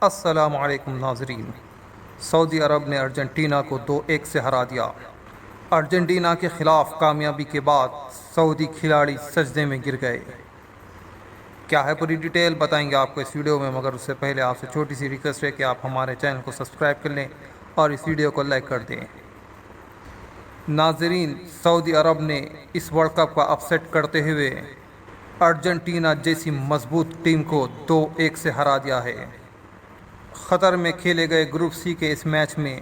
السلام علیکم ناظرین۔ سعودی عرب نے ارجنٹینا کو 2-1 سے ہرا دیا۔ ارجنٹینا کے خلاف کامیابی کے بعد سعودی کھلاڑی سجدے میں گر گئے۔ کیا ہے پوری ڈیٹیل بتائیں گے آپ کو اس ویڈیو میں، مگر اس سے پہلے آپ سے چھوٹی سی ریکویسٹ ہے کہ آپ ہمارے چینل کو سبسکرائب کر لیں اور اس ویڈیو کو لائک کر دیں۔ ناظرین، سعودی عرب نے اس ورلڈ کپ کا اپسیٹ کرتے ہوئے ارجنٹینا جیسی مضبوط ٹیم کو 2-1 سے ہرا دیا ہے۔ قطر میں کھیلے گئے گروپ سی کے اس میچ میں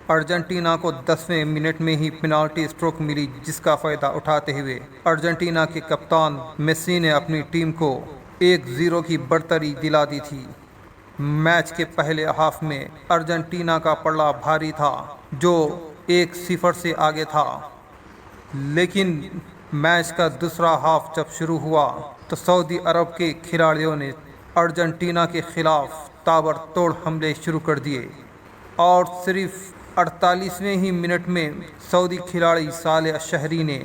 ارجنٹینا کو 10ویں منٹ میں ہی پینالٹی اسٹروک ملی، جس کا فائدہ اٹھاتے ہوئے ارجنٹینا کے کپتان میسی نے اپنی ٹیم کو 1-0 کی برتری دلا دی تھی۔ میچ کے پہلے ہاف میں ارجنٹینا کا پلڑا بھاری تھا، جو 1-0 سے آگے تھا، لیکن میچ کا دوسرا ہاف جب شروع ہوا تو سعودی عرب کے کھلاڑیوں نے ارجنٹینا کے خلاف تابڑتوڑ حملے شروع کر دیے اور صرف 48ویں ہی منٹ میں سعودی کھلاڑی صالح الشہری نے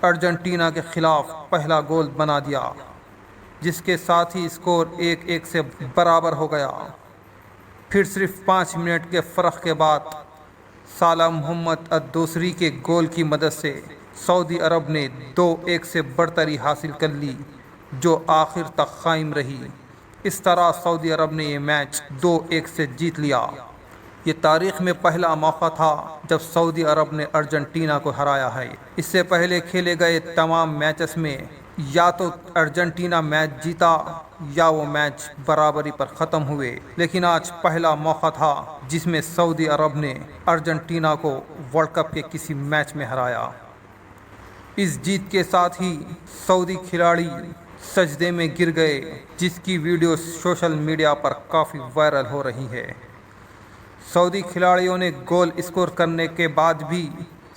ارجنٹینا کے خلاف پہلا گول بنا دیا، جس کے ساتھ ہی اسکور 1-1 سے برابر ہو گیا۔ پھر صرف 5 منٹ کے فرق کے بعد صالح محمد الدوسری کے گول کی مدد سے سعودی عرب نے 2-1 سے برتری حاصل کر لی، جو آخر تک قائم رہی۔ اس طرح سعودی عرب نے یہ میچ 2-1 سے جیت لیا۔ یہ تاریخ میں پہلا موقع تھا جب سعودی عرب نے ارجنٹینا کو ہرایا ہے۔ اس سے پہلے کھیلے گئے تمام میچز میں یا تو ارجنٹینا میچ جیتا یا وہ میچ برابری پر ختم ہوئے، لیکن آج پہلا موقع تھا جس میں سعودی عرب نے ارجنٹینا کو ورلڈ کپ کے کسی میچ میں ہرایا۔ اس جیت کے ساتھ ہی سعودی کھلاڑی سجدے میں گر گئے، جس کی ویڈیو سوشل میڈیا پر کافی وائرل ہو رہی ہے۔ سعودی کھلاڑیوں نے گول اسکور کرنے کے بعد بھی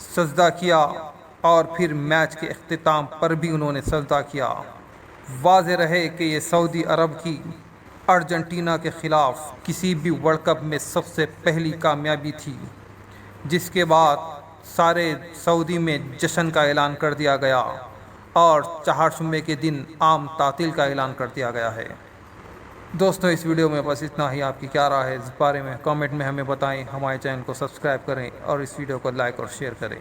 سجدہ کیا اور پھر میچ کے اختتام پر بھی انہوں نے سجدہ کیا۔ واضح رہے کہ یہ سعودی عرب کی ارجنٹینا کے خلاف کسی بھی ورلڈ کپ میں سب سے پہلی کامیابی تھی، جس کے بعد سارے سعودی میں جشن کا اعلان کر دیا گیا اور چہارشنبے کے دن عام تعطیل کا اعلان کر دیا گیا ہے۔ دوستوں، اس ویڈیو میں بس اتنا ہی۔ آپ کی کیا رائے ہے اس بارے میں کامنٹ میں ہمیں بتائیں، ہمارے چینل کو سبسکرائب کریں اور اس ویڈیو کو لائک اور شیئر کریں۔